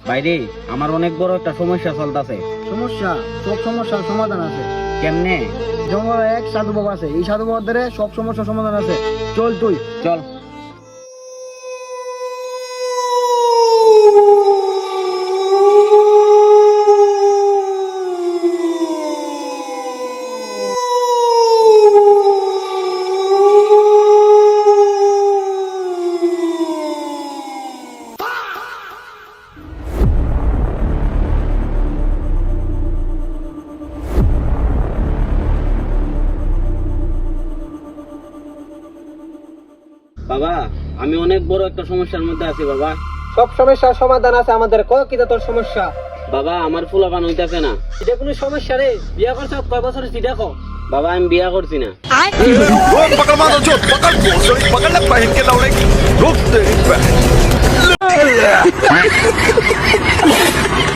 বাইরে আমার অনেক বড় একটা সমস্যা চলতেছে। সমস্যা? সব সমস্যার সমাধান আছে। কেমনে? জঙ্গলে এক সাধু বাবা আছে, এই সাধু বাবার দ্বারা সব সমস্যার সমাধান আছে। চল তুই। চল। বাবা, আমি অনেক বড় একটা সমস্যার মধ্যে আছি বাবা। সব সমস্যার সমাধান আছে আমাদের। কয় কি তোর সমস্যা? বাবা, আমার ফুলাপান হইতাছে না। এটা কোনো সমস্যা রে? বিয়া করছ কয় বছর হইছে দেখো। বাবা, আমি বিয়া করছি না। पकड़ मारो जो पकड़ पकड़ ले पहन के लौड़े रुक तेरी बहन